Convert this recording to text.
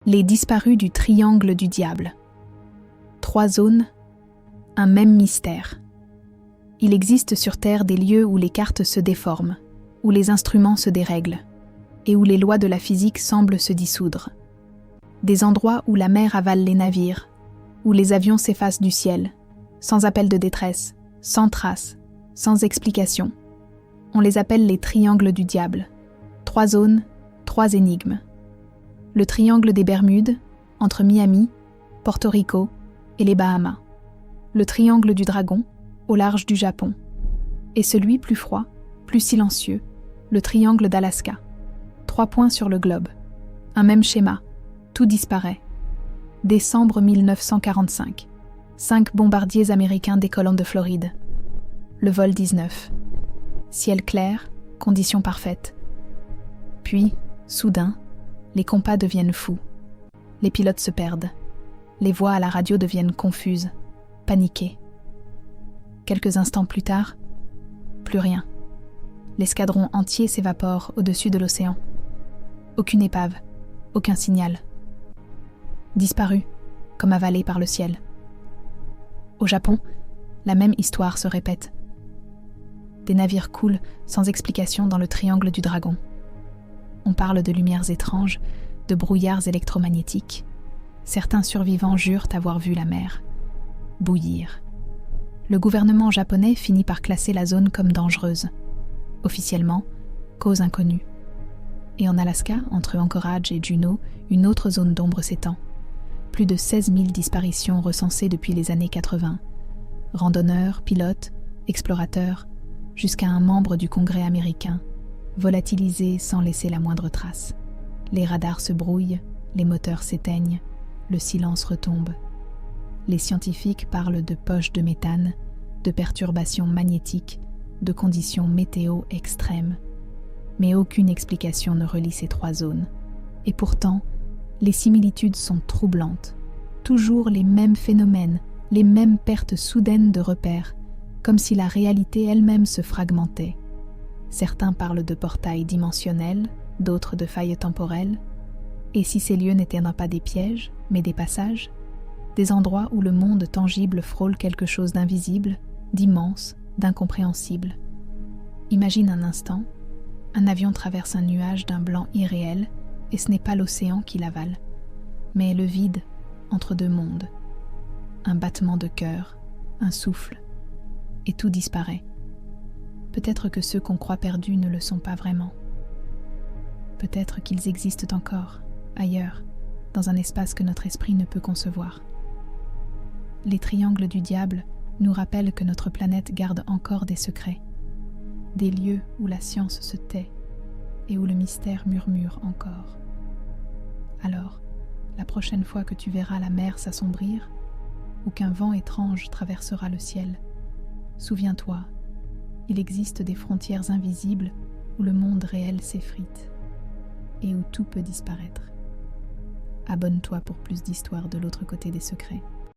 Les disparus du triangle du diable. 3 zones, un même mystère. Il existe sur Terre des lieux où les cartes se déforment, où les instruments se dérèglent, et où les lois de la physique semblent se dissoudre. Des endroits où la mer avale les navires, où les avions s'effacent du ciel, sans appel de détresse, sans trace, sans explication. On les appelle les triangles du diable. 3 zones, 3 énigmes. Le triangle des Bermudes, entre Miami, Porto Rico et les Bahamas. Le triangle du dragon, au large du Japon. Et celui plus froid, plus silencieux, le triangle d'Alaska. 3 points sur le globe. Un même schéma. Tout disparaît. Décembre 1945. 5 bombardiers américains décollant de Floride. Le vol 19. Ciel clair, conditions parfaites. Puis, soudain, les compas deviennent fous. Les pilotes se perdent. Les voix à la radio deviennent confuses, paniquées. Quelques instants plus tard, plus rien. L'escadron entier s'évapore au-dessus de l'océan. Aucune épave, aucun signal. Disparu, comme avalé par le ciel. Au Japon, la même histoire se répète. Des navires coulent sans explication dans le triangle du dragon. On parle de lumières étranges, de brouillards électromagnétiques. Certains survivants jurent avoir vu la mer bouillir. Le gouvernement japonais finit par classer la zone comme dangereuse. Officiellement, cause inconnue. Et en Alaska, entre Anchorage et Juneau, une autre zone d'ombre s'étend. Plus de 16 000 disparitions recensées depuis les années 80. Randonneurs, pilotes, explorateurs, jusqu'à un membre du Congrès américain, volatilisé sans laisser la moindre trace. Les radars se brouillent, les moteurs s'éteignent, le silence retombe. Les scientifiques parlent de poches de méthane, de perturbations magnétiques, de conditions météo extrêmes. Mais aucune explication ne relie ces 3 zones. Et pourtant, les similitudes sont troublantes. Toujours les mêmes phénomènes, les mêmes pertes soudaines de repères, comme si la réalité elle-même se fragmentait. Certains parlent de portails dimensionnels, d'autres de failles temporelles. Et si ces lieux n'étaient pas des pièges, mais des passages, des endroits où le monde tangible frôle quelque chose d'invisible, d'immense, d'incompréhensible. Imagine un instant, un avion traverse un nuage d'un blanc irréel, et ce n'est pas l'océan qui l'avale, mais le vide entre 2 mondes. Un battement de cœur, un souffle, et tout disparaît. Peut-être que ceux qu'on croit perdus ne le sont pas vraiment. Peut-être qu'ils existent encore, ailleurs, dans un espace que notre esprit ne peut concevoir. Les triangles du diable nous rappellent que notre planète garde encore des secrets, des lieux où la science se tait et où le mystère murmure encore. Alors, la prochaine fois que tu verras la mer s'assombrir, ou qu'un vent étrange traversera le ciel, souviens-toi, il existe des frontières invisibles où le monde réel s'effrite et où tout peut disparaître. Abonne-toi pour plus d'histoires de l'autre côté des secrets.